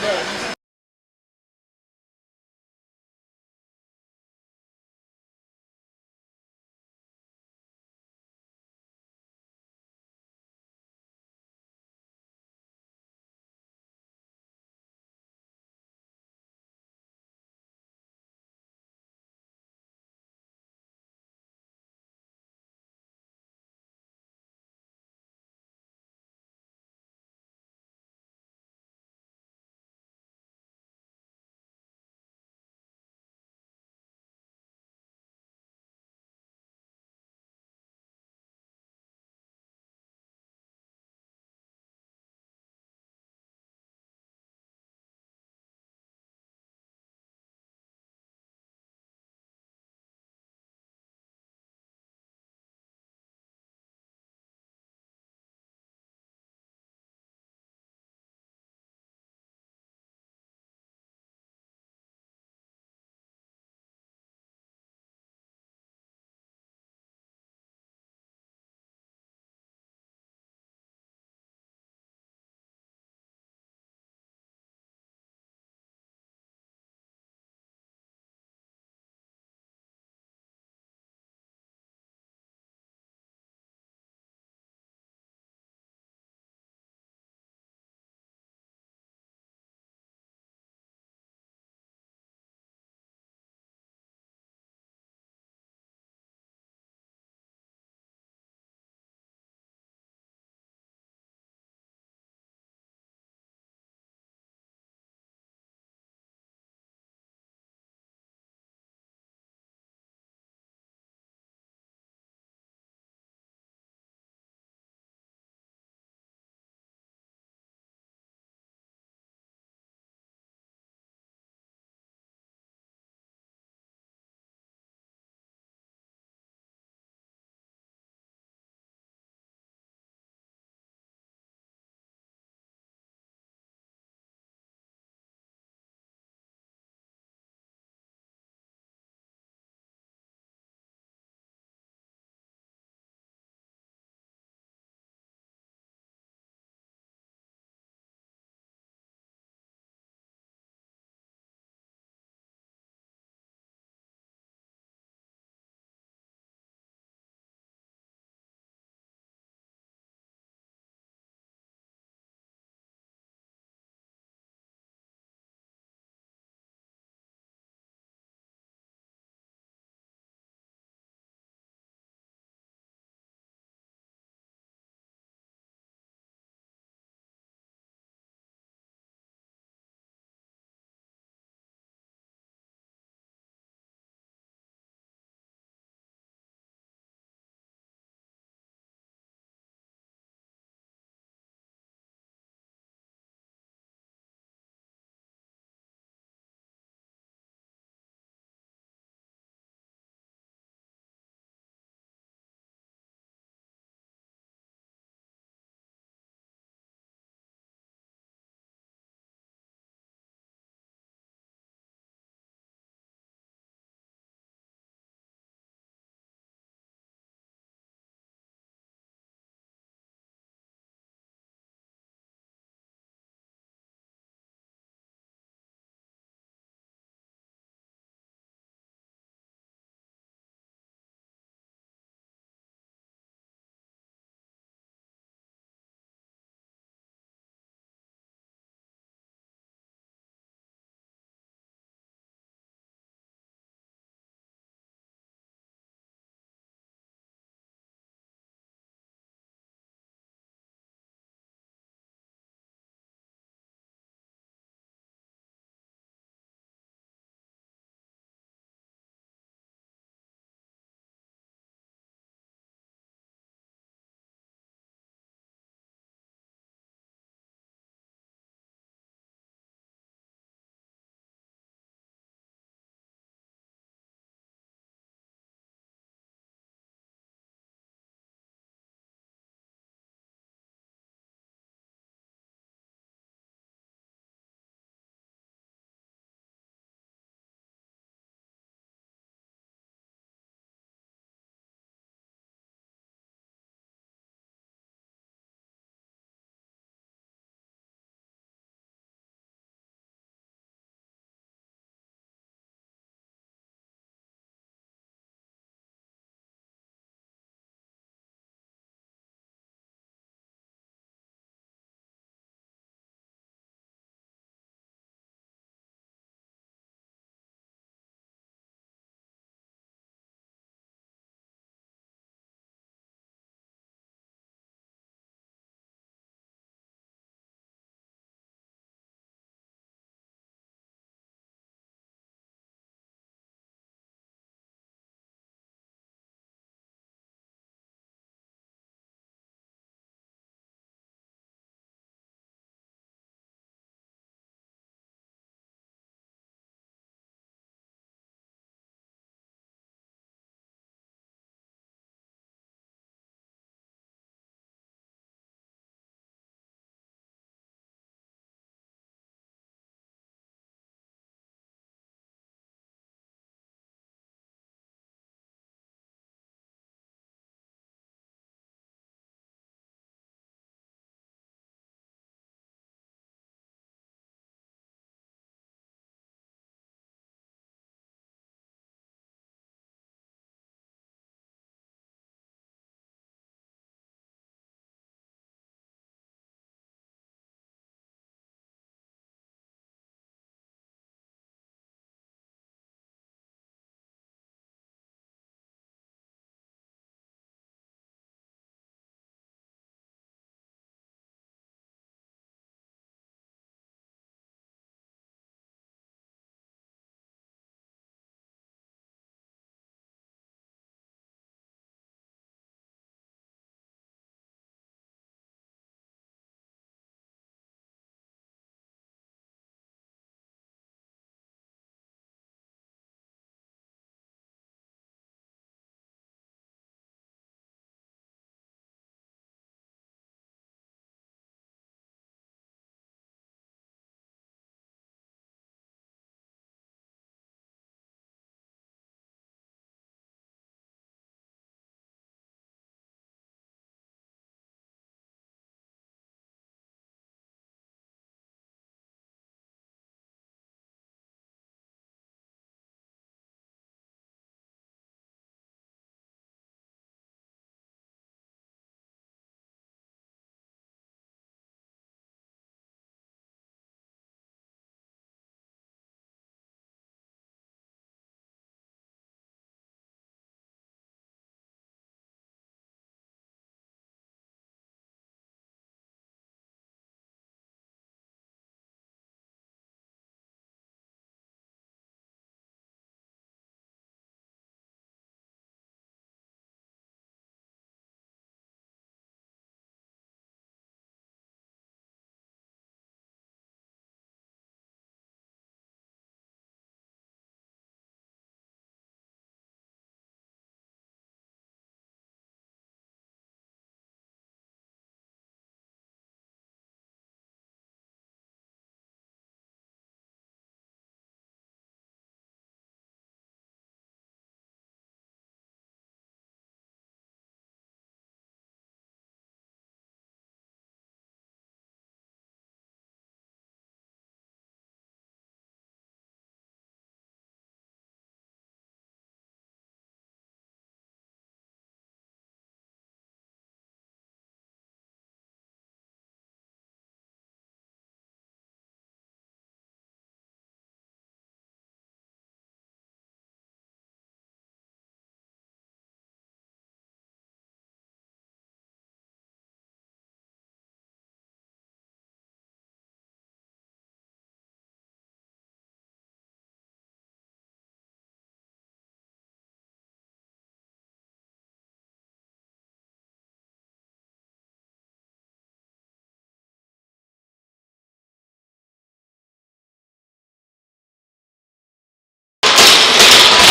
good.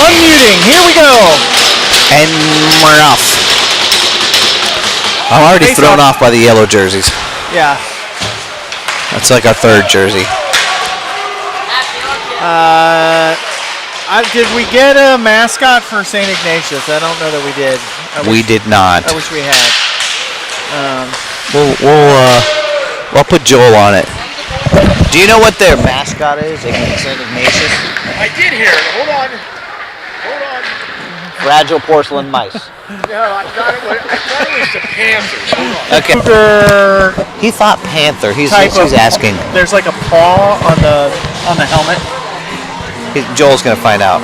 Unmuting. Here we go. And we're off. I'm already thrown off by the yellow jerseys. Yeah. That's like our third jersey. Did we get a mascot for St. Ignatius? I don't know that we did. We did not. I wish we had. We'll put Joel on it. Do you know what their mascot is? St. Ignatius? I did hear it. Hold on. Fragile porcelain mice. No, I thought it was the Panthers. Hold on. Okay. He thought panther. He's asking. There's like a paw on the helmet. Joel's gonna find out.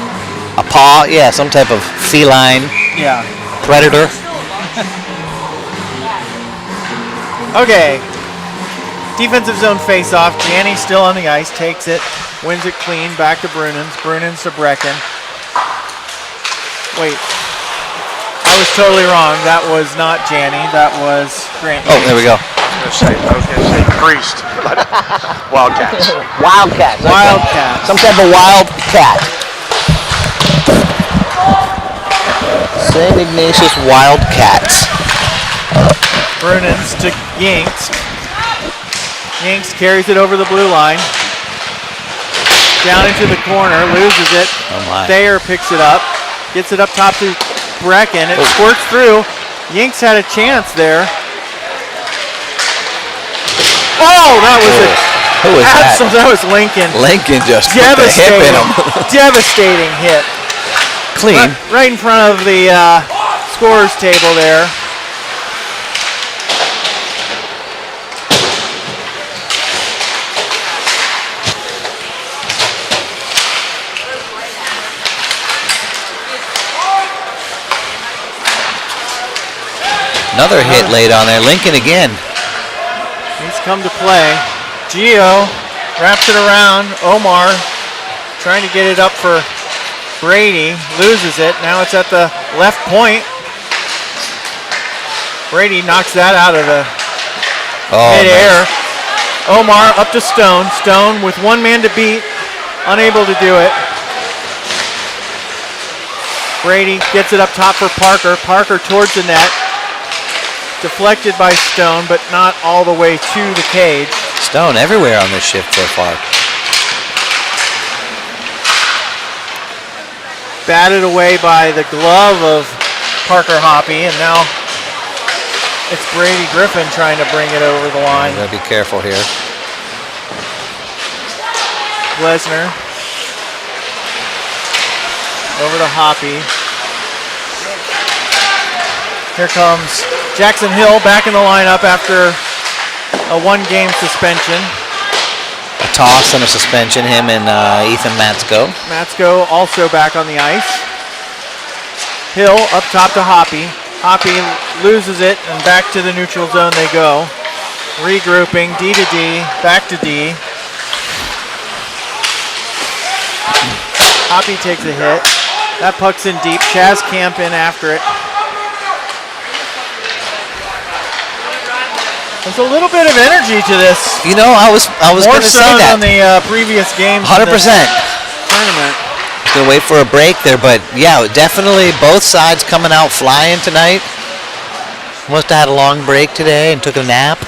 A paw? Yeah, some type of feline. Yeah. Predator. Okay. Defensive zone face-off. Janny still on the ice. Takes it. Wins it clean. Back to Brunens. Brunens to Brecken. Wait. I was totally wrong. That was not Janny. That was Grant. Oh, there we go. I was gonna say priest. Wildcats. Wildcats. Okay. Wildcats. Some type of wild cat. St. Ignatius Wildcats. Brunens to Yanks. Yanks carries it over the blue line. Down into the corner. Loses it. Oh my. Thayer picks it up. Gets it up top to Brecken. It squirts through. Yanks had a chance there. Oh, that was it. Who was that? That was Lincoln. Lincoln just put the hip in him. Devastating hit. Clean. Right in front of the scorer's table there. Another hit laid on there. Lincoln again. He's come to play. Gio wraps it around. Omar trying to get it up for Brady. Loses it. Now it's at the left point. Brady knocks that out of the mid-air. Nice. Omar up to Stone. Stone with one man to beat. Unable to do it. Brady gets it up top for Parker. Parker towards the net. Deflected by Stone, but not all the way to the cage. Stone everywhere on this shift so far. Batted away by the glove of Parker Hoppy, and now it's Brady Griffin trying to bring it over the line. Gotta be careful here. Glesner over to Hoppy. Here comes Jackson Hill back in the lineup after a one-game suspension. A toss and a suspension, him and Ethan Matsko. Matsko also back on the ice. Hill up top to Hoppy. Hoppy loses it, and back to the neutral zone they go. Regrouping, D to D, back to D. Hoppy takes a hit. That puck's in deep. Chaz Camp in after it. There's a little bit of energy to this. You know, I was going to say that. More so than the previous games. 100%. Tournament. Gonna wait for a break there, but yeah, definitely both sides coming out flying tonight. Must have had a long break today and took a nap.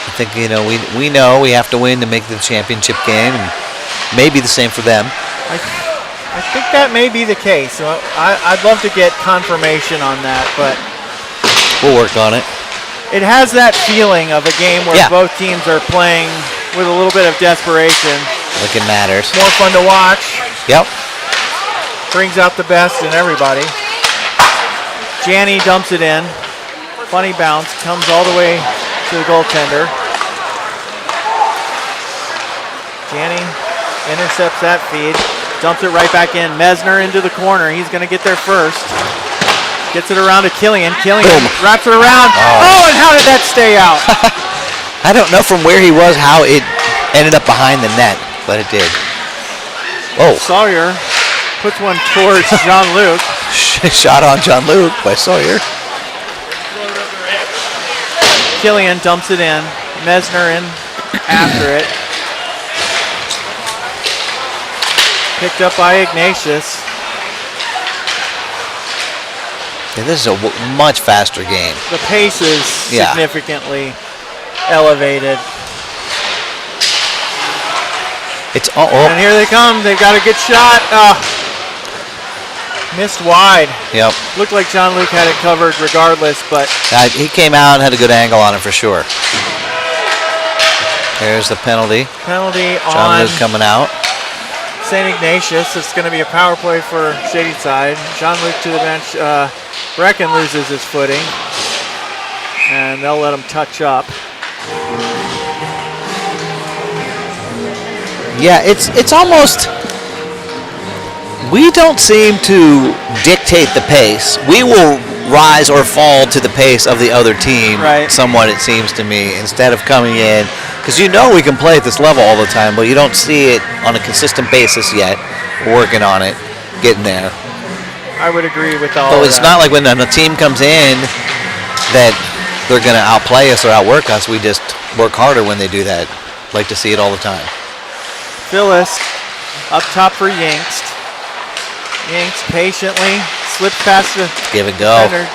I think, you know, we know we have to win to make the championship game, and maybe the same for them. I think that may be the case. So I'd love to get confirmation on that, but we'll work on it. It has that feeling of a game where both teams are playing with a little bit of desperation. Like it matters. More fun to watch. Yep. Brings out the best in everybody. Janny dumps it in. Funny bounce. Comes all the way to the goaltender. Janny intercepts that feed. Dumps it right back in. Mesner into the corner. He's going to get there first. Gets it around to Killian. Killian wraps it around. Oh, and how did that stay out? I don't know from where he was how it ended up behind the net, but it did. Oh. Sawyer puts one towards Jean-Luc. Shot on Jean-Luc by Sawyer. Killian dumps it in. Mesner in after it. Picked up by Ignatius. Yeah, this is a much faster game. The pace is significantly elevated. It's and here they come. They've got a good shot. Missed wide. Yep. Looked like Jean-Luc had it covered regardless, but he came out and had a good angle on it for sure. There's the penalty. Penalty on Jean-Luc coming out. St. Ignatius. It's going to be a power play for Shadyside. Jean-Luc to the bench. Brecken loses his footing, and they'll let him touch up. Yeah, it's almost. We don't seem to dictate the pace. We will rise or fall to the pace of the other team, somewhat, it seems to me, instead of coming in. Because you know we can play at this level all the time, but you don't see it on a consistent basis yet. We're working on it, getting there. I would agree with all So of it's that. not like when a team comes in that they're going to outplay us or outwork us. We just work harder when they do that. Like to see it all the time. Phyllis up top for Yingst. Yingst patiently slips past the Give it go. defender.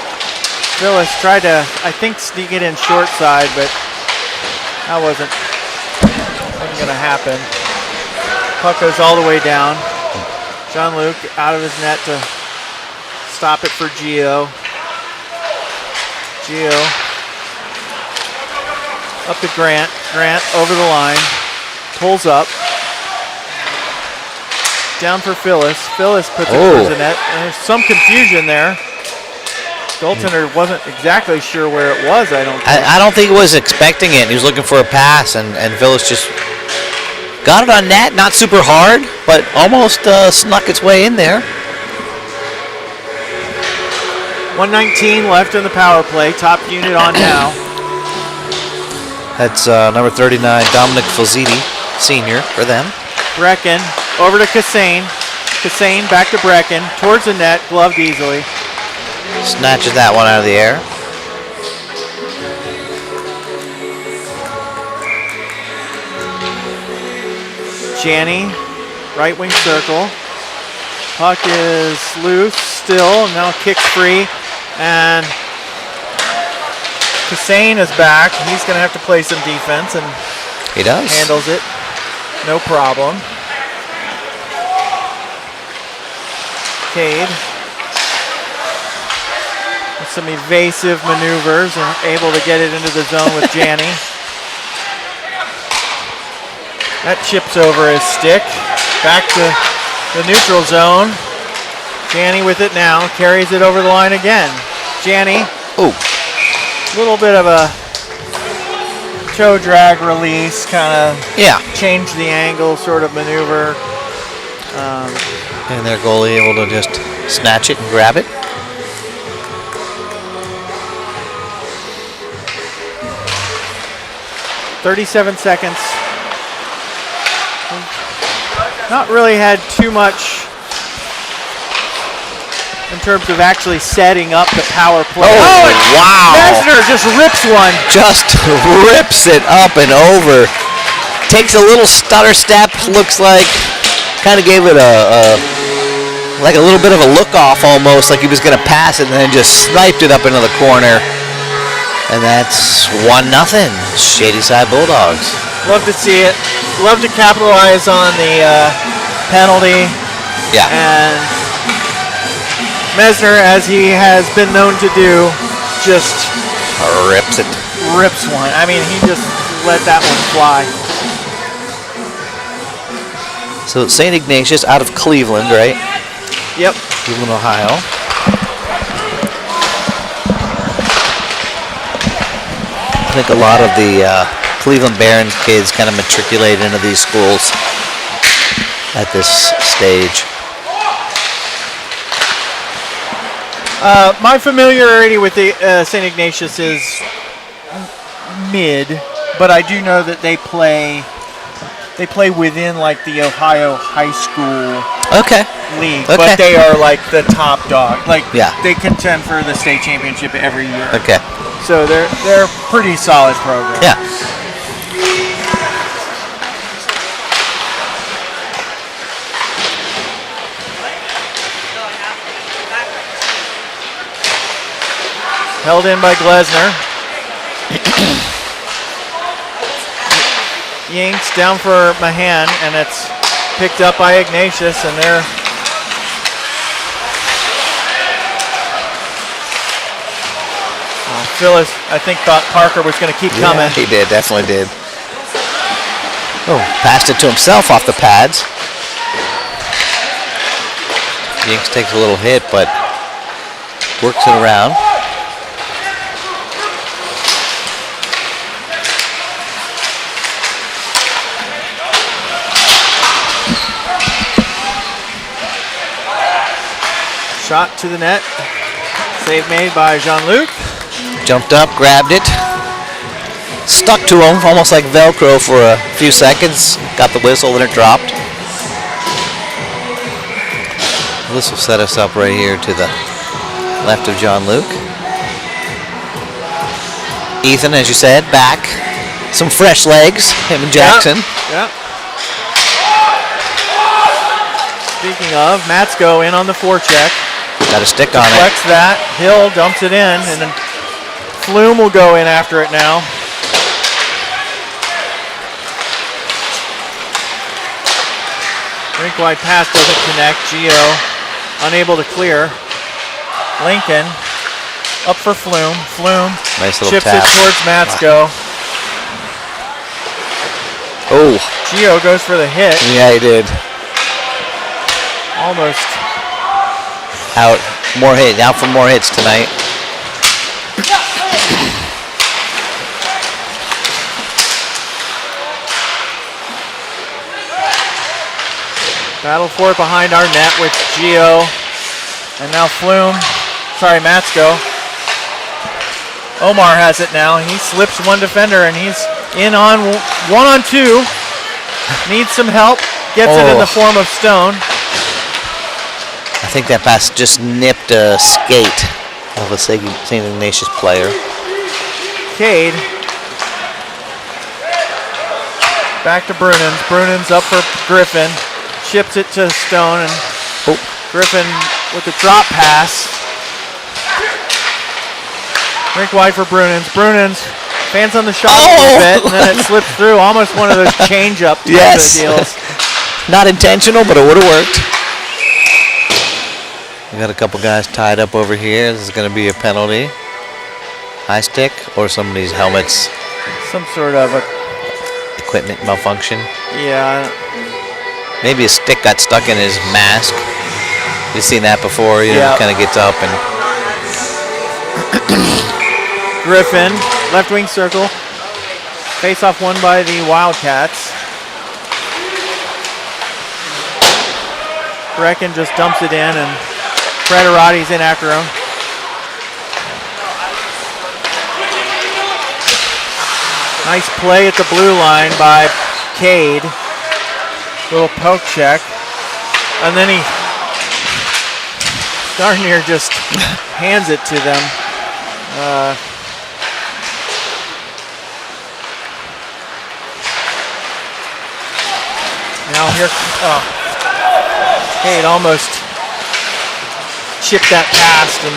Phyllis tried to, I think, sneak it in short side, but that wasn't going to happen. Puck goes all the way down. Jean-Luc out of his net to stop it for Gio. Gio up to Grant. Grant over the line. Pulls up. Down for Phyllis. Phyllis puts it towards the net. And there's some confusion there. Goaltender wasn't exactly sure where it was, I don't think. I don't think he was expecting it. He was looking for a pass, and Phyllis just got it on net. Not super hard, but almost snuck its way in there. 1:19 left in the power play. Top unit on now. That's number 39, Dominic Falziti, senior, for them. Brecken over to Cassane. Cassane back to Brecken. Towards the net. Gloved easily. Snatches that one out of the air. Janney, right wing circle. Puck is loose still. Now kicks free. And Cassane is back. He's going to have to play some defense, and he does. Handles it. No problem. Cade with some evasive maneuvers and able to get it into the zone with Janney. That chips over his stick. Back to the neutral zone. Janney with it now. Carries it over the line again. Janney. Ooh. Little bit of a toe drag release, kind of change the angle sort of maneuver. And their goalie able to just snatch it and grab it. "37 seconds. Not really had too much in terms of actually setting up the power play. Oh wow. Mesner just rips one. Just rips it up and over. Takes a little stutter step, looks like. Kind of gave it like a little bit of a look off almost, like he was going to pass it, and then just sniped it up into the corner. And that's 1-0, Shadyside Bulldogs. Love to see it. Love to capitalize on the penalty. Yeah. And Mesner, as he has been known to do, just rips it. Rips one. I mean, he just let that one fly. So St. Ignatius out of Cleveland, right? Yep. Cleveland, Ohio. I think a lot of the Cleveland Barons kids kind of matriculate into these schools at this stage. My familiarity with the St. Ignatius is mid, but I do know that they play within like the Ohio high school Okay. league, Okay. but they are like the top dog. Like Yeah. they contend for the state championship every year. Okay. So they're a pretty solid program. Yeah. Held in by Glesner. Yanks down for Mahan, and it's picked up by Ignatius, and they're Phyllis, I think, thought Parker was going to keep coming. He did, definitely did. Oh, passed it to himself off the pads. Yanks takes a little hit, but works it around. Shot to the net. Save made by Jean-Luc. Jumped up, grabbed it. Stuck to him, almost like Velcro for a few seconds. Got the whistle, then it dropped. This will set us up right here to the left of Jean-Luc. Ethan, as you said, back. Some fresh legs, him and Jackson. Yeah. Speaking of, Matsko in on the forecheck. Got a stick on it. Deflects that. Hill dumps it in, and then Flume will go in after it now. Rink wide pass doesn't connect. Gio unable to clear. Lincoln up for Flume. Flume Nice little chips tap. it towards Matsko. Oh, Gio goes for the hit. yeah, he did. Almost. Out for more hits tonight. Battle for it behind our net with Gio. And now Matsko. Omar has it now. He slips one defender and he's in on 1-on-2. Needs some help. Gets it in the form of Stone. I think that pass just nipped a skate of a St. Ignatius player. Cade. Back to Brunens. Brunens up for Griffin. Chips it to Stone, and Griffin with the drop pass. Rink wide for Brunens. Brunens fans on the shot a little bit, and then it slips through. Almost one of those change-up type of deals. Not intentional, but it would have worked. We got a couple guys tied up over here. This is going to be a penalty. High stick or somebody's helmet's Some sort of a, equipment malfunction. yeah. Maybe a stick got stuck in his mask. You've seen that before. You know, kind of gets up and Griffin, left wing circle. Face off won by the Wildcats. Brecken just dumps it in, and Frederati's in after him. Nice play at the blue line by Cade. Little poke check. And then he darn near just hands it to them. Now here, Cade almost chipped that past and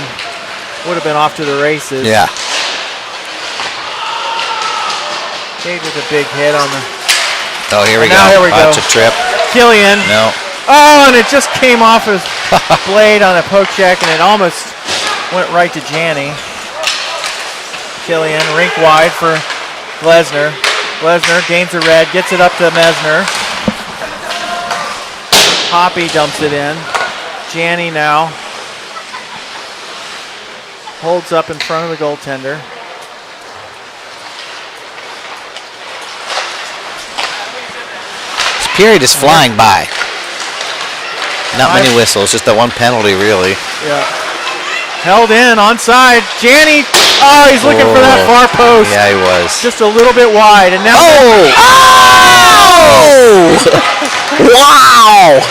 would have been off to the races. yeah. Cade with a big hit on the. Oh, here we go. Now here we go. That's a trip. Killian. No. Oh, and it just came off his blade on a poke check, and it almost went right to Janney. Killian, rink wide for Glesner. Glesner gains the red, gets it up to Mesner. Hoppy dumps it in. Janney now holds up in front of the goaltender. This period is flying by. Not many whistles, just that one penalty, really. Yeah. Held in, onside. Janney, oh, he's looking for that far post. Yeah, he was. Just a little bit wide, and now. Oh! Wow!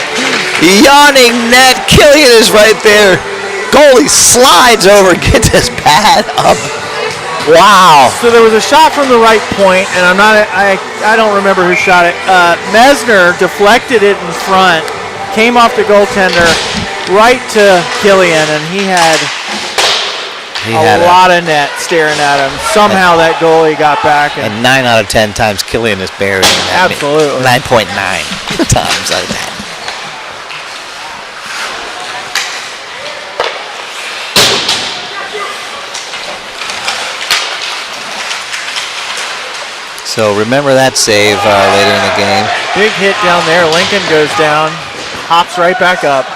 Yawning net. Killian is right there. Goalie slides over, gets his pad up. Wow. So there was a shot from the right point, and I don't remember who shot it. Mesner deflected it in front, came off the goaltender right to Killian, and he had a lot of net staring at him. Somehow that goalie got back. And 9 out of 10 times Killian is buried in that. Absolutely. 9.9 times out of that. So remember that save later in the game. Big hit down there. Lincoln goes down, hops right back up.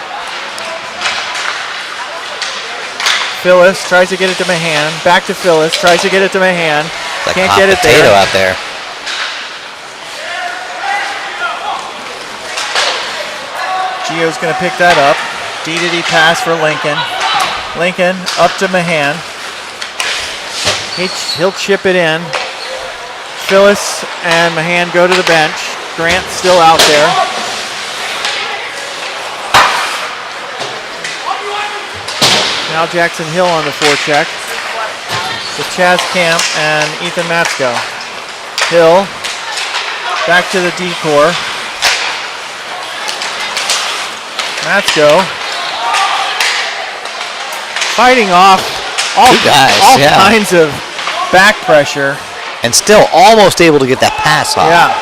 Phyllis tries to get it to Mahan. Back to Phyllis. Tries to get it to Mahan. Like Can't hot get it potato there. out there. Gio's going to pick that up. D-to-D pass for Lincoln. Lincoln up to Mahan. He'll chip it in. Phyllis and Mahan go to the bench. Grant's still out there. Now Jackson Hill on the forecheck with Chaz Camp and Ethan Matsko. Hill back to the D-core. Matsko fighting off all kinds of back pressure. And still almost able to get that pass off. Yeah.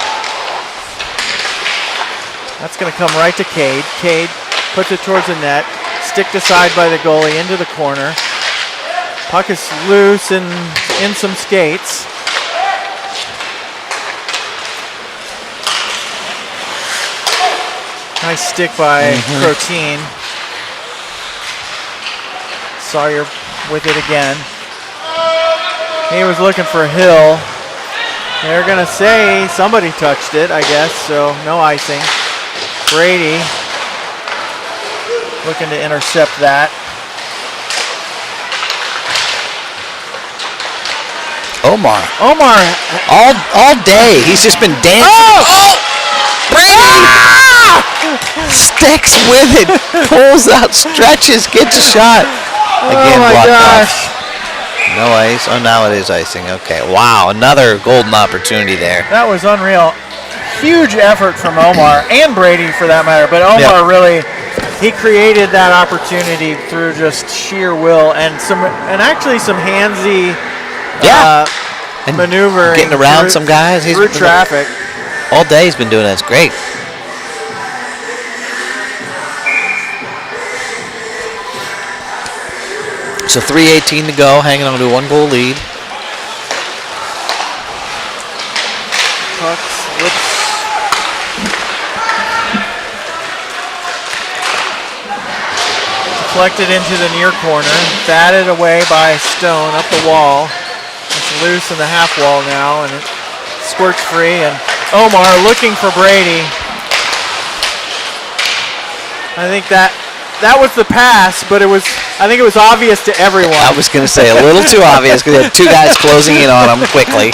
That's going to come right to Cade. Cade puts it towards the net. Sticked aside by the goalie into the corner. Puck is loose and in some skates. Nice stick by Croteen. Sawyer with it again. He was looking for Hill. They're going to say somebody touched it, I guess, so no icing. Brady looking to intercept that. Omar all day. He's just been dancing. Oh! Brady sticks with it, pulls out, stretches, gets a shot. Again, oh my gosh. Off. No ice. Oh, now it is icing. Okay. Wow. Another golden opportunity there. That was unreal. Huge effort from Omar and Brady for that matter. But Omar really, he created that opportunity through just sheer will and actually some handsy maneuvering. Getting around some guys. He's through traffic. All day he's been doing that. It's great. So 3:18 to go, hanging on to a 1-goal lead. Puck slips. Deflected into the near corner, batted away by Stone up the wall. It's loose in the half wall now, and it squirts free. And Omar looking for Brady. I think that was the pass, but I think it was obvious to everyone. I was going to say a little too obvious because you had two guys closing in on him quickly.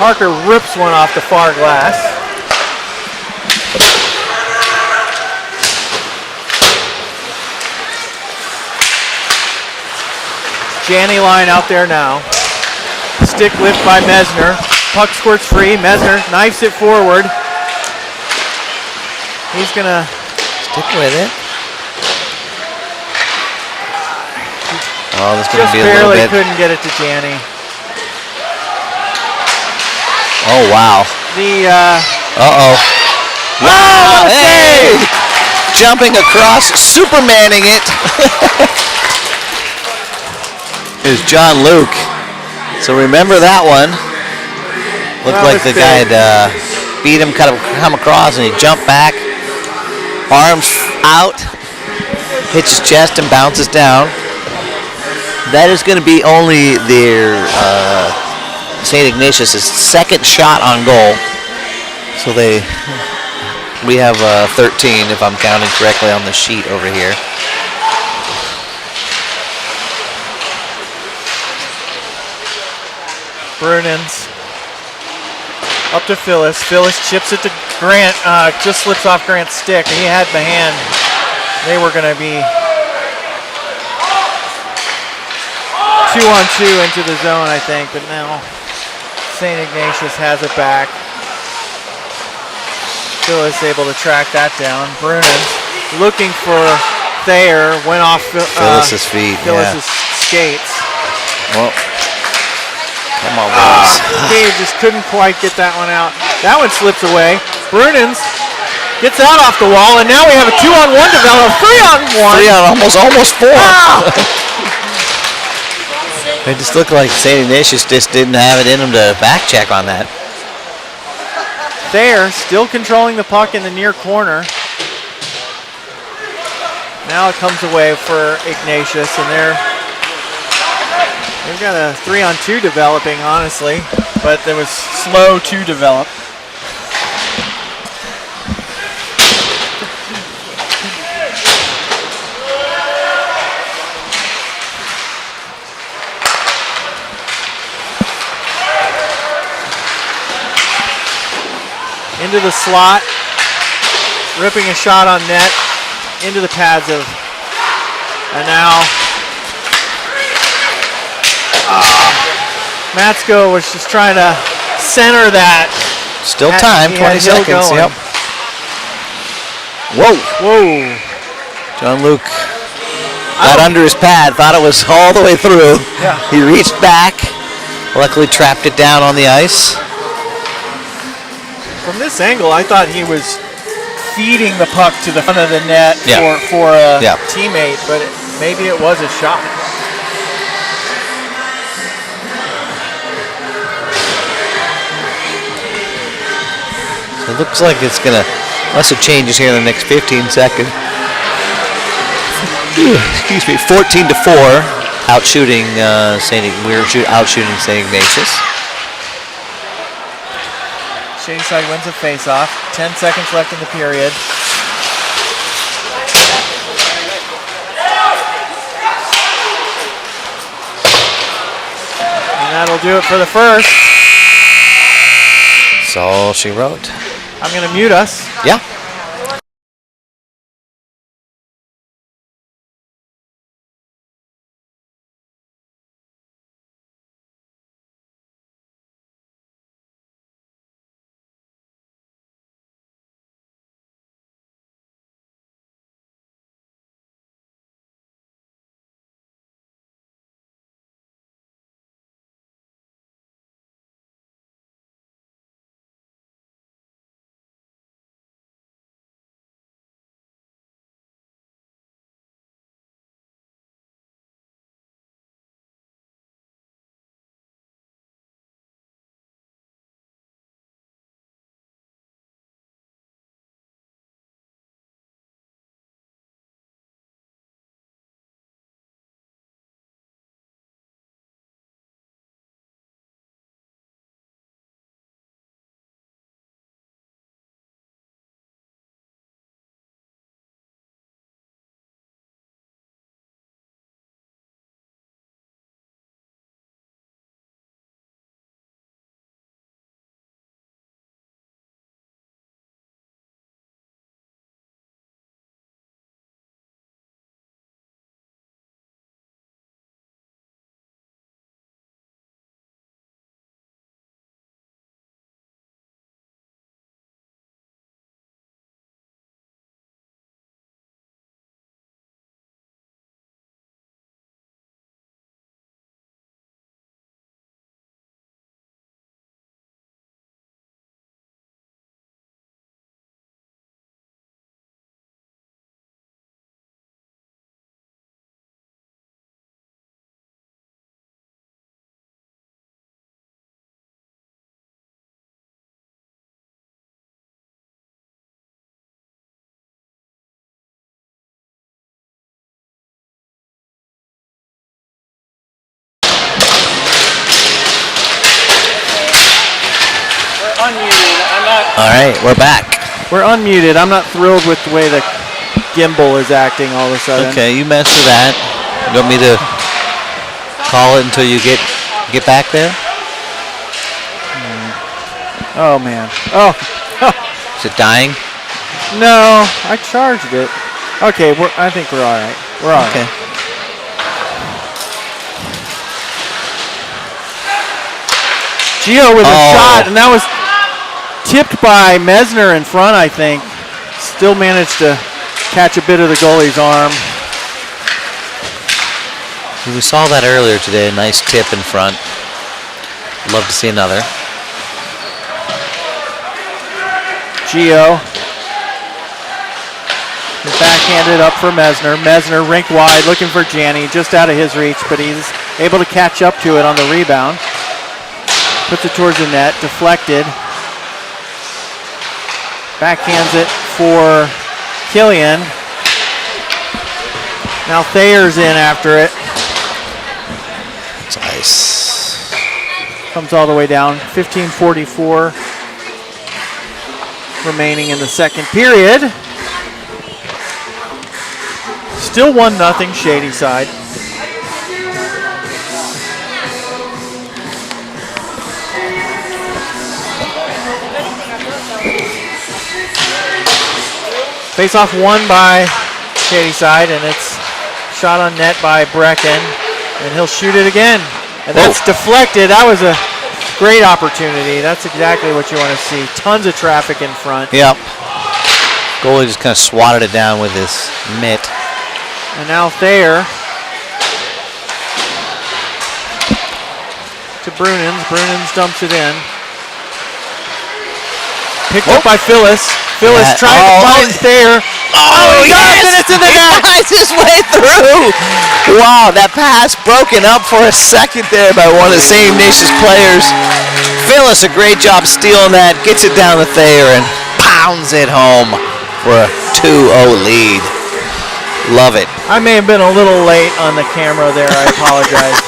Parker rips one off the far glass. Janney line out there now. Stick lift by Mesner. Puck squirts free. Mesner knifes it forward. He's going to stick with it. Oh, this could be a little bit. Just barely couldn't get it to Janney. Oh, wow. Uh-oh. Wow, hey! Jumping across, Supermaning it. Is John Luke. So remember that one. Looked like the guy had beat him, come across, and he jumped back. Arms out. Hits his chest and bounces down. That is going to be only their St. Ignatius' second shot on goal. So we have 13 if I'm counting correctly on the sheet over here. Brunens Up to Phyllis. Phyllis chips it to Grant. Just slips off Grant's stick. He had the hand. They were going to be 2-on-2 into the zone, I think. But now St. Ignatius has it back. Phyllis able to track that down. Brunin looking for Thayer. Went off Phyllis's feet. Phyllis's skates. Well. Come on, boys. Dave just couldn't quite get that one out. That one slips away. Brunens gets out off the wall, and now we have a 2-on-1 develop. 3-on-1. 3 on almost 4. It just looked like St. Ignatius just didn't have it in him to back check on that. Thayer still controlling the puck in the near corner. Now it comes away for Ignatius, and they've got a 3-on-2 developing, honestly, but there was slow to develop. Into the slot, ripping a shot on net, into the pads of, and now Matsko was just trying to center that. Still time, 20 seconds. Yep. Whoa. John Luke got under his pad, thought it was all the way through. Yeah. He reached back, luckily trapped it down on the ice. From this angle, I thought he was feeding the puck to the front of the net for a teammate, but maybe it was a shot. So it looks like it's going to, unless it changes here in the next 15 seconds. Excuse me, 14-4, outshooting we're outshooting St. Ignatius. Shadyside wins a face-off. 10 seconds left in the period. And that'll do it for the first. That's all she wrote. I'm going to mute us. Yeah. All right, we're back. We're unmuted. I'm not thrilled with the way the gimbal is acting all of a sudden. Okay, you mess with that. You want me to call it until you get back there? Oh, man. Oh. Is it dying? No, I charged it. Okay, I think we're all right. We're all right. Gio with a shot, and that was tipped by Mesner in front, I think. Still managed to catch a bit of the goalie's arm. We saw that earlier today. A nice tip in front. Love to see another. Gio. Backhanded up for Mesner. Mesner rink wide, looking for Janney, just out of his reach, but he's able to catch up to it on the rebound. Puts it towards the net, deflected. Backhands it for Killian. Now Thayer's in after it. It's ice. Comes all the way down. 15:44 remaining in the second period. Still 1-0 Shady side. Face-off won by Shady side, and it's shot on net by Brecken, and he'll shoot it again. And that's deflected. That was a great opportunity. That's exactly what you want to see. Tons of traffic in front. Yep. Goalie just kind of swatted it down with his mitt. And now Thayer to Brunens. Brunens dumps it in. Picked up by Phyllis. Phyllis trying to find Thayer. Oh, yes! And it's in the net. It's his way through. Wow, that pass broken up for a second there by one of St Ignatius players. Phyllis, a great job stealing that. Gets it down to Thayer and pounds it home for a 2-0 lead. Love it. I may have been a little late on the camera there. I apologize.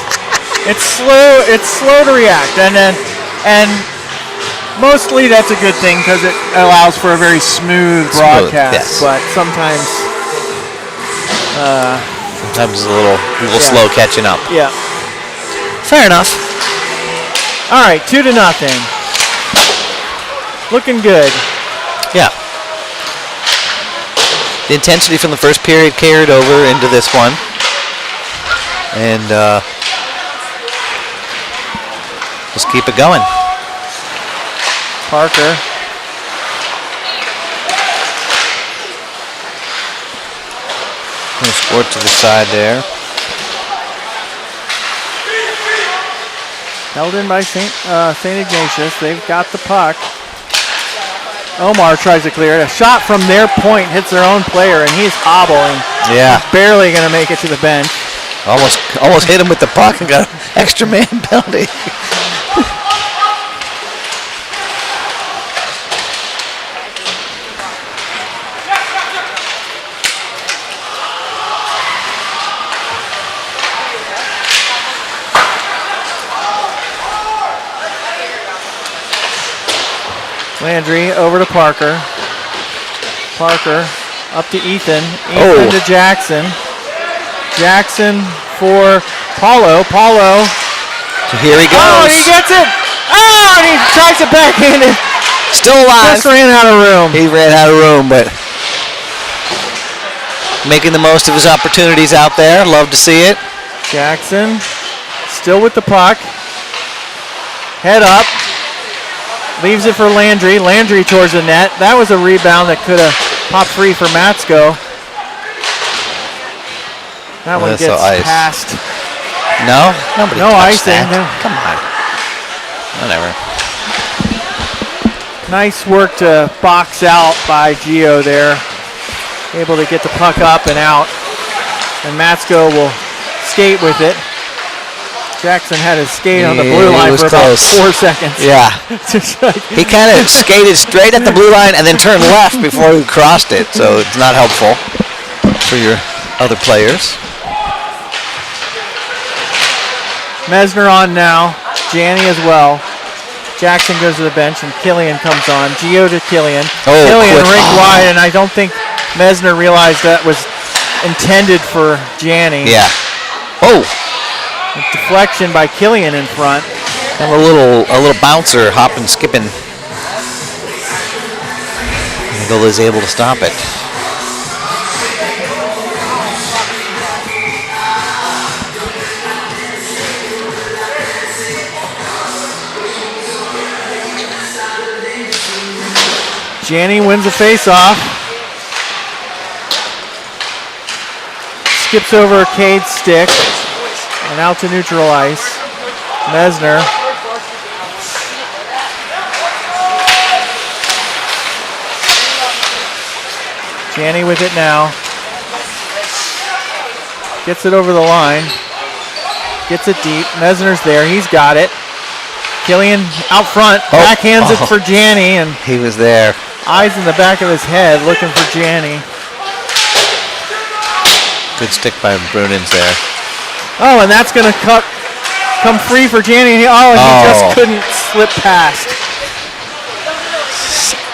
It's slow. It's slow to react, and mostly that's a good thing because it allows for a very smooth broadcast. Yes. But sometimes it's a little slow catching up. Yeah. Fair enough. All right, 2-0. Looking good. Yeah. The intensity from the first period carried over into this one. And let's keep it going. Parker. Sport to the side there. Held in by St. Ignatius. They've got the puck. Omar tries to clear it. A shot from their point hits their own player, and he's hobbling. Yeah. He's barely going to make it to the bench. Almost hit him with the puck and got an extra man penalty. Landry over to Parker. Parker up to Ethan. Ethan to Jackson. Jackson for Paulo. Paulo. So here he goes. Oh, and he gets it. Oh, and he tries to backhand it. Still alive. Just ran out of room. He ran out of room, but making the most of his opportunities out there. Love to see it. Jackson still with the puck. Head up. Leaves it for Landry. Landry towards the net. That was a rebound that could have popped free for Matsko. That one gets past. No? Nobody no touched icing. That. Come on. Whatever. Nice work to box out by Gio there. Able to get the puck up and out. And Matsko will skate with it. Jackson had his skate on the blue line for about 4 seconds. Yeah. He kind of skated straight at the blue line and then turned left before he crossed it, so it's not helpful for your other players. Mesner on now. Janney as well. Jackson goes to the bench and Killian comes on. Gio to Killian. Killian rink wide, and I don't think Mesner realized that was intended for Janney. Yeah. Oh. A deflection by Killian in front. And a little bouncer hopping, skipping Eagle is able to stop it. Janney wins the face-off. Skips over Cade's stick and out to neutral ice. Mesner. Janney with it now. Gets it over the line. Gets it deep. Mesner's there. He's got it. Killian out front. Backhands it for Janney. And he was there. Eyes in the back of his head looking for Janney. Good stick by Brunins there. Oh, and that's going to come free for Janney. He just couldn't slip past.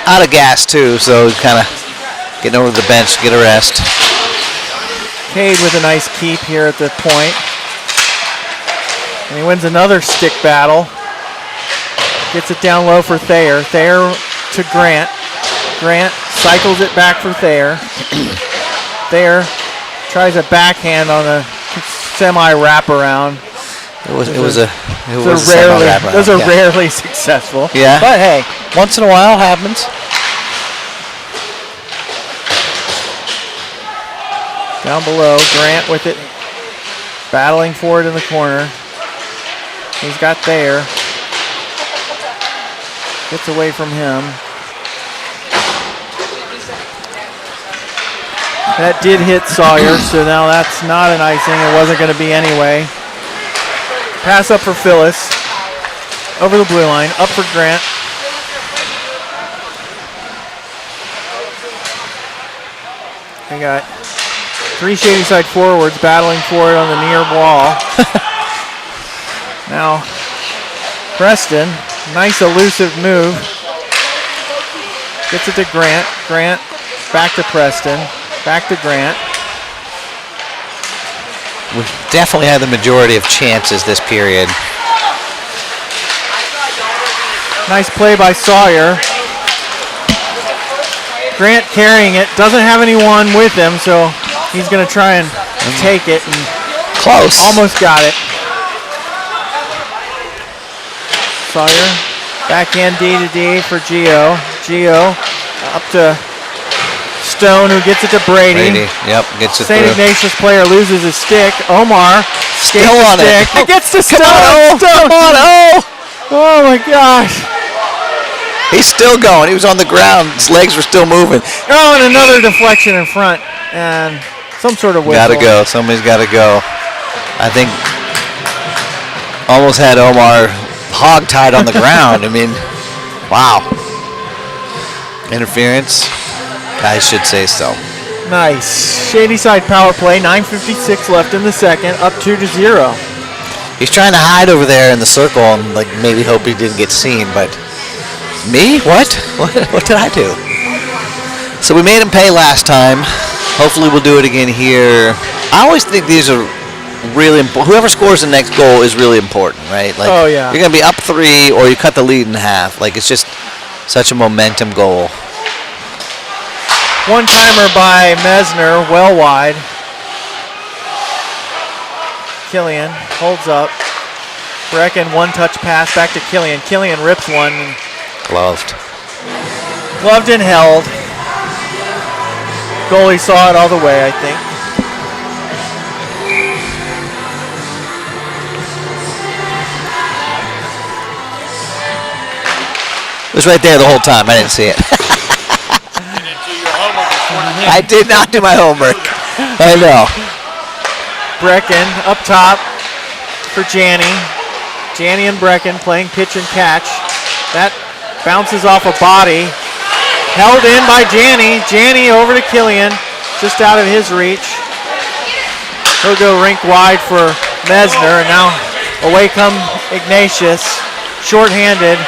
Out of gas, too, so kind of getting over to the bench to get a rest. Cade with a nice keep here at the point. And he wins another stick battle. Gets it down low for Thayer. Thayer to Grant. Grant cycles it back for Thayer. Thayer tries a backhand on a semi-wraparound. Those are rarely successful. Yeah. But hey, once in a while happens. Down below, Grant with it, battling for it in the corner. He's got Thayer. Gets away from him. That did hit Sawyer, so now that's not an icing. It wasn't going to be anyway. Pass up for Phyllis. Over the blue line. Up for Grant. We got 3 Shady Side forwards battling for it on the near wall. Now, Preston, nice elusive move. Gets it to Grant. Grant back to Preston. Back to Grant. We definitely had the majority of chances this period. Nice play by Sawyer. Grant carrying it. Doesn't have anyone with him, so he's going to try and take it. And close. Almost got it. Sawyer. Backhand D to D for Gio. Gio up to Stone, who gets it to Brady. Yep, gets it St. Ignatius player loses his stick. Omar still on it. It gets to Stone. Come on, Oh my gosh. He's still going. He was on the ground. His legs were still moving. Oh, and another deflection in front. And some sort of whistle. Got to go. Somebody's got to go. I think almost had Omar hog-tied on the ground. I mean, wow. Interference. I should say so. Nice. Shady Side power play. 9:56 left in the second. Up 2-0. He's trying to hide over there in the circle and like maybe hope he didn't get seen, but me? What did I do? So we made him pay last time. Hopefully we'll do it again here. I always think these are really important. Whoever scores the next goal is really important, right? Like, yeah. You're going to be up 3 or you cut the lead in half. Like, it's just such a momentum goal. One-timer by Mesner, well wide. Killian holds up. Brecken, one-touch pass back to Killian. Killian rips one. Gloved. Gloved and held. Goalie saw it all the way, I think. It was right there the whole time. I didn't see it. I did not do my homework. I know. Brecken up top for Janney. Janney and Brecken playing pitch and catch. That bounces off a body. Held in by Janney. Janney over to Killian. Just out of his reach. He'll go rink wide for Mesner. And now away come Ignatius. Short-handed.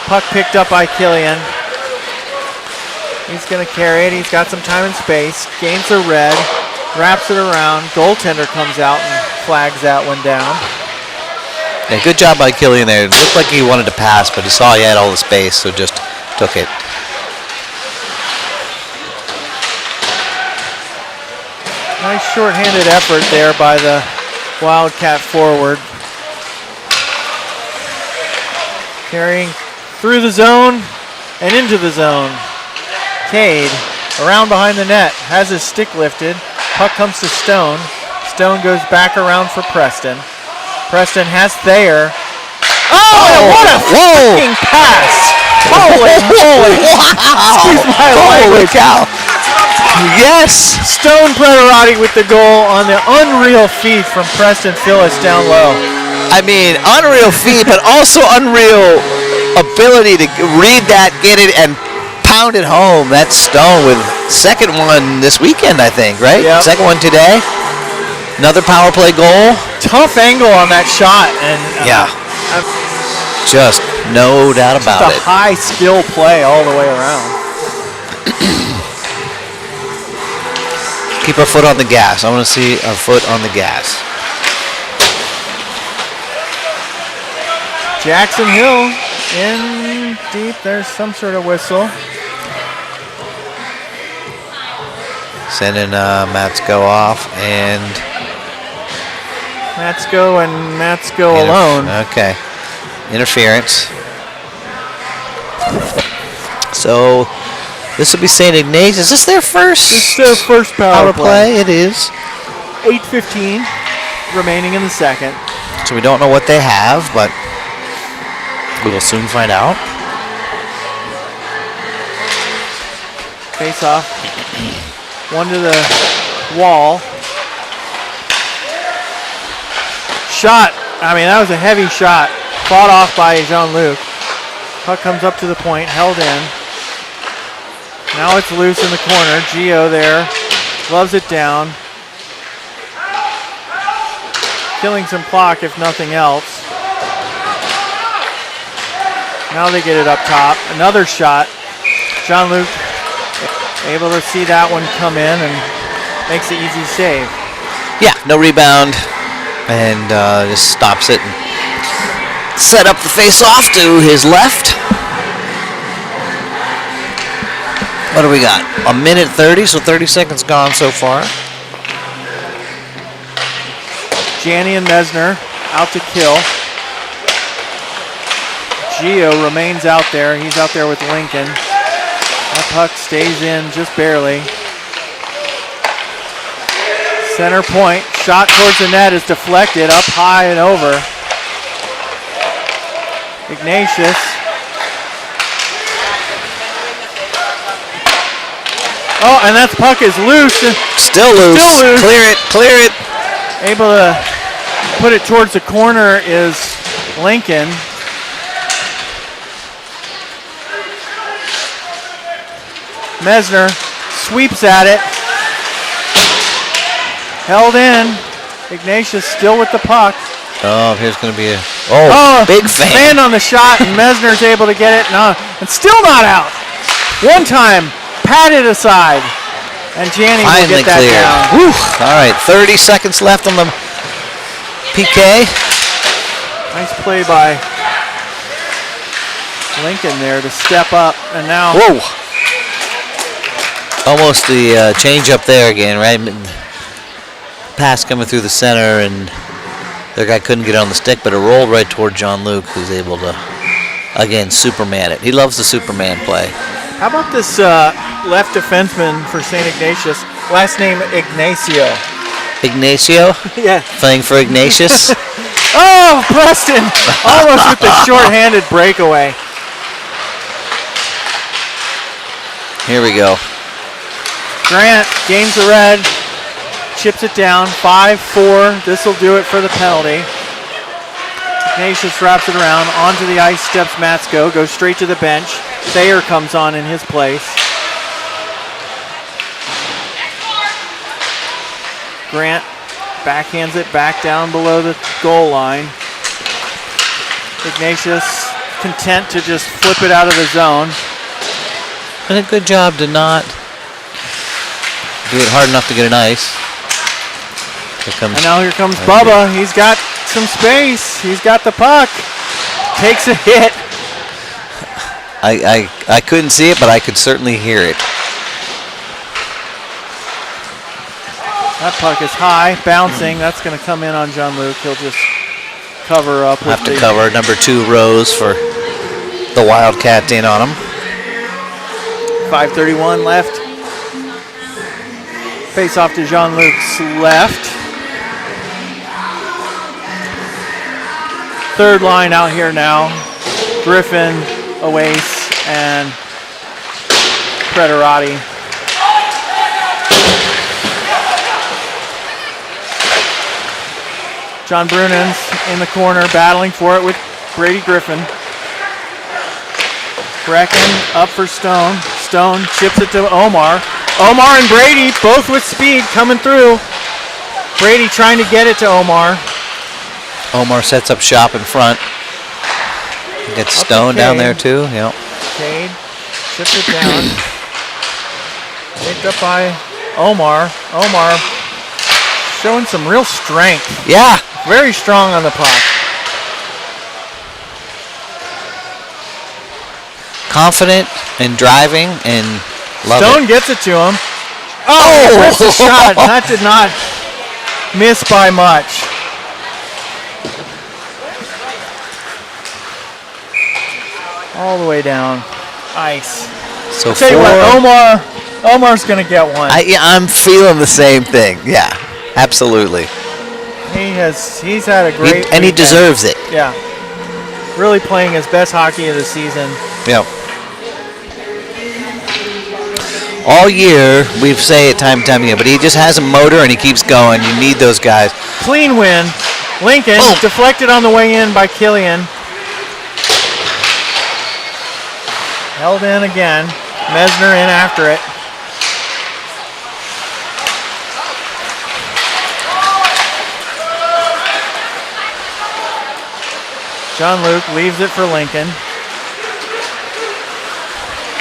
Puck picked up by Killian. He's going to carry it. He's got some time and space. Gains the red. Wraps it around. Goaltender comes out and flags that one down. Yeah, good job by Killian there. It looked like he wanted to pass, but he saw he had all the space, so just took it. Nice short-handed effort there by the Wildcat forward. Carrying through the zone and into the zone. Cade around behind the net, has his stick lifted. Puck comes to Stone. Stone goes back around for Preston. Preston has Thayer. Oh, what a fucking pass! Holy moly! Excuse my language. Cow. Yes! Stone Pretorati with the goal on the unreal feed from Preston Phillips down low. I mean, unreal feat, but also unreal ability to read that, get it, and pound it home. That's Stone with second one this weekend, I think, right? Yep. Second one today. Another power play goal. Tough angle on that shot, and just no doubt about it. High skill play all the way around. Keep our foot on the gas. I want to see our foot on the gas. Jackson Hill in deep. There's some sort of whistle. Sending Matsko off and Matsko alone. Okay. Interference. So this will be St. Ignatius. Is this their first? This is their first power play. It is. 8:15 remaining in the second. So we don't know what they have, but we will soon find out. Face off. One to the wall. Shot. I mean, that was a heavy shot. Fought off by Jean-Luc. Puck comes up to the point, held in. Now it's loose in the corner. Gio there. Loves it down. Killing some clock, if nothing else. Now they get it up top. Another shot. Jean-Luc able to see that one come in and makes the easy save. Yeah, no rebound. And just stops it and set up the face-off to his left. What do we got? A minute 30, so 30 seconds gone so far. Janney and Mesner out to kill. Gio remains out there. He's out there with Lincoln. That puck stays in just barely. Center point. Shot towards the net is deflected up high and over. Ignatius. Oh, and that puck is loose. Still loose. Clear it. Able to put it towards the corner is Lincoln. Mesner sweeps at it. Held in. Ignatius still with the puck. Oh, here's going to be a big fan on the shot, and Mesner's able to get it. No, and still not out. One time, patted aside, and Janney will get that down. Whew. All right, 30 seconds left on the PK. Nice play by Lincoln there to step up, and now. Whoa. Almost the change up there again, right? Pass coming through the center, and their guy couldn't get on the stick, but it rolled right toward Jean-Luc, who's able to, again, Superman it. He loves the Superman play. How about this left defenseman for St. Ignatius? Last name Ignacio. Ignacio? Yeah. Playing for Ignatius? Oh, Preston! Almost with the short-handed breakaway. Here we go. Grant gains the red, chips it down, 5-4. This will do it for the penalty. Ignatius wraps it around, onto the ice steps Matsko, goes straight to the bench. Thayer comes on in his place. Grant backhands it back down below the goal line. Ignatius content to just flip it out of the zone. And a good job to not do it hard enough to get an ice. And now here comes Bubba. He's got some space. He's got the puck. Takes a hit. I couldn't see it, but I could certainly hear it. That puck is high, bouncing. That's going to come in on Jean-Luc. He'll just cover up. Have to cover number 2 Rose for the Wildcat in on him. 5:31 left. Face off to Jean-Luc's left. Third line out here now. Griffin, Oace, and Prederati. John Brunens in the corner, battling for it with Brady Griffin. Brecken up for Stone. Stone chips it to Omar. Omar and Brady both with speed coming through. Brady trying to get it to Omar. Omar sets up shop in front. Gets Stone down there too. Yep. Cade chips it down. Picked up by Omar. Omar showing some real strength. Yeah. Very strong on the puck. Confident and driving and love Stone it. gets it to him. Oh! That's a shot. That did not miss by much. All the way down. Ice. So I'll tell you what, Omar's going to get one. I'm feeling the same thing. Yeah, absolutely. He's had a great and he deserves it. Yeah. Really playing his best hockey of the season. Yep. All year, we say it time and time again, but he just has a motor and he keeps going. You need those guys. Clean win. Lincoln deflected on the way in by Killian. Held in again. Mesner in after it. Jean-Luc leaves it for Lincoln.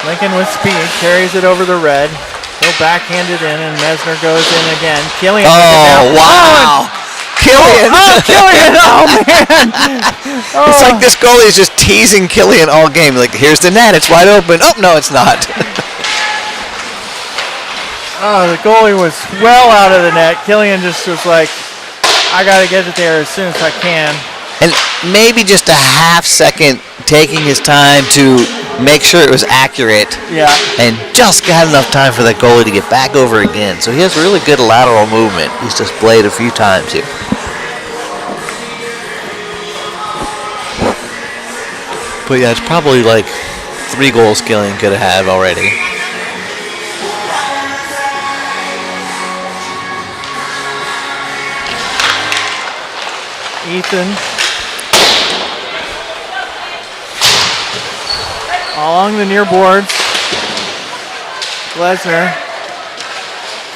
Lincoln with speed, carries it over the red. He'll backhand it in, and Mesner goes in again. Killian. Oh, wow. Killian. Oh, Killian. Oh, man. Oh. It's like this goalie is just teasing Killian all game. Like, here's the net. It's wide open. Oh, no, it's not. Oh, the goalie was well out of the net. Killian just was like, I got to get it there as soon as I can. And maybe just a half second taking his time to make sure it was accurate. Yeah. And just got enough time for that goalie to get back over again. So he has really good lateral movement. He's displayed a few times here. But yeah, it's probably like 3 goals Killian could have had already. Ethan. Along the near boards. Lesnar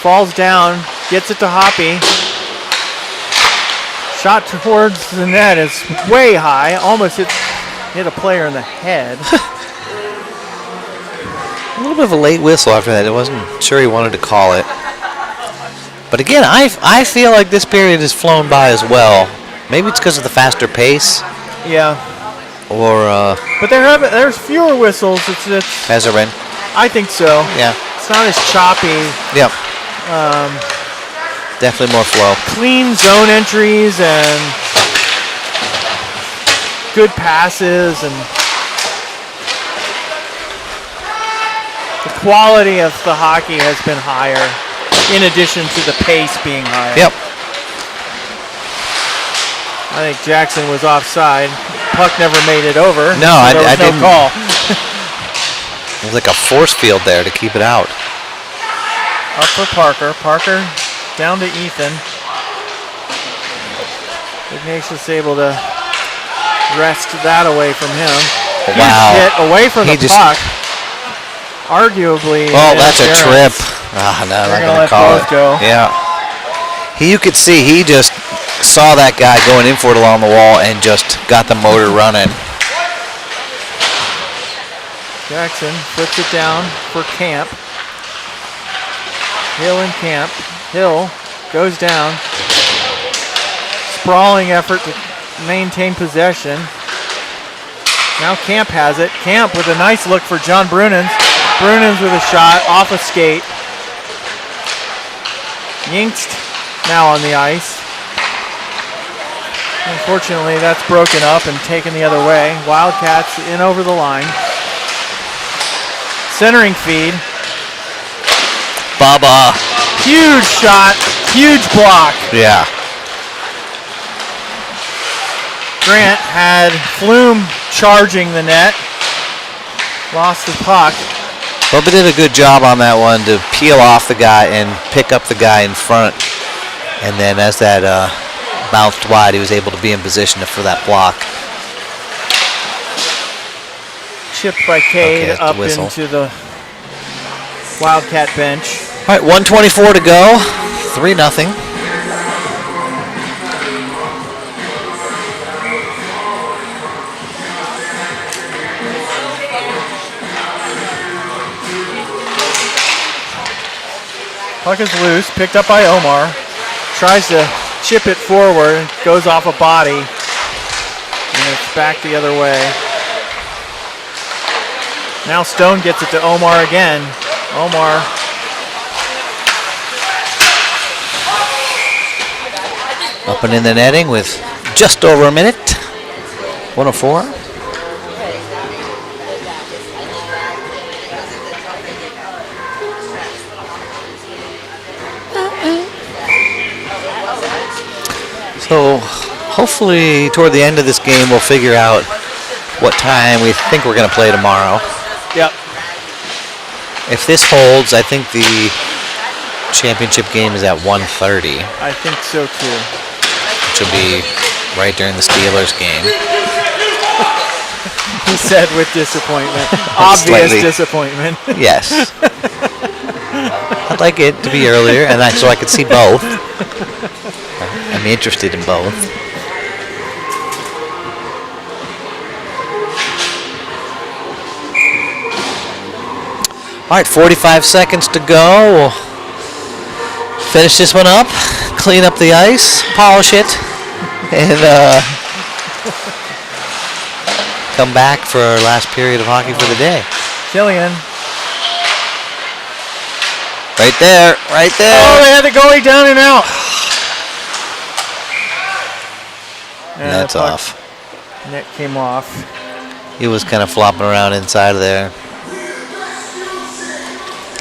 falls down, gets it to Hoppy. Shot towards the net is way high, almost hit a player in the head. A little bit of a late whistle after that. I wasn't sure he wanted to call it. But again, I feel like this period has flown by as well. Maybe it's because of the faster pace. Yeah. Or but there's fewer whistles. Has there been? I think so. Yeah. It's not as choppy. Yep. Definitely more flow. Clean zone entries and good passes, and the quality of the hockey has been higher in addition to the pace being higher. Yep. I think Jackson was offside. Puck never made it over. No, so I didn't. No call. There's like a force field there to keep it out. Up for Parker. Parker down to Ethan. Ignatius able to wrest that away from him. Wow. Hit away from the puck. Arguably. Oh, that's a trip. Ah, no, I'm not going to call it. Go. Yeah. You could see he just saw that guy going in for it along the wall and just got the motor running. Jackson flips it down for Camp. Hill and Camp. Hill goes down. Sprawling effort to maintain possession. Now Camp has it. Camp with a nice look for John Brunens. Brunens with a shot off a skate. Yingst now on the ice. Unfortunately, that's broken up and taken the other way. Wildcats in over the line. Centering feed. Bubba. Huge shot, huge block. Yeah. Grant had Flume charging the net. Lost the puck. Bubba did a good job on that one to peel off the guy and pick up the guy in front. And then as that bounced wide, he was able to be in position for that block. Chipped by Cade Okay, up the whistle. into the Wildcat bench. All right, 1:24 to go. 3-0. Puck is loose, picked up by Omar. Tries to chip it forward, goes off a body, and it's back the other way. Now Stone gets it to Omar again. Omar. Up and in the netting with just over a minute. 104. So hopefully toward the end of this game we'll figure out what time we think we're going to play tomorrow. Yep. If this holds, I think the championship game is at 1:30. I think so too. Which will be right during the Steelers game. He said with disappointment. Obvious disappointment. Yes. I'd like it to be earlier, and so I could see both. I'm interested in both. All right, 45 seconds to go. We'll finish this one up, clean up the ice, polish it, and come back for our last period of hockey for the day. Killian. Right there, right there. Oh, they had the goalie down and out. And That's the puck off. Net came off. He was kind of flopping around inside of there.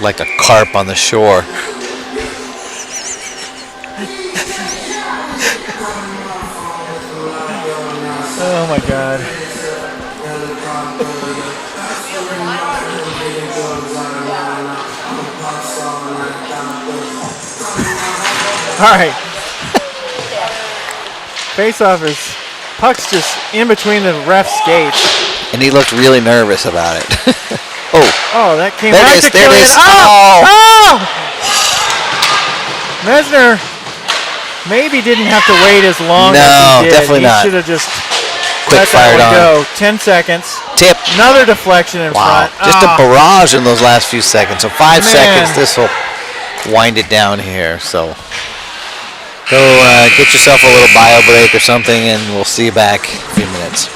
Like a carp on the shore. Oh my God. All right. Face-off is puck's just in between the ref's skates. And he looked really nervous about it. Oh, that came There right it is, to there it Killian. is. Oh! Oh! Mesner maybe didn't have to wait as long as he did. Definitely not. He should have just Quick let fired that on. one go. 10 seconds. Tip. Another deflection in Wow. front. Just a barrage in those last few seconds. So 5 Man. seconds, this will wind it down here. So go get yourself a little bio break or something, and we'll see you back in a few minutes.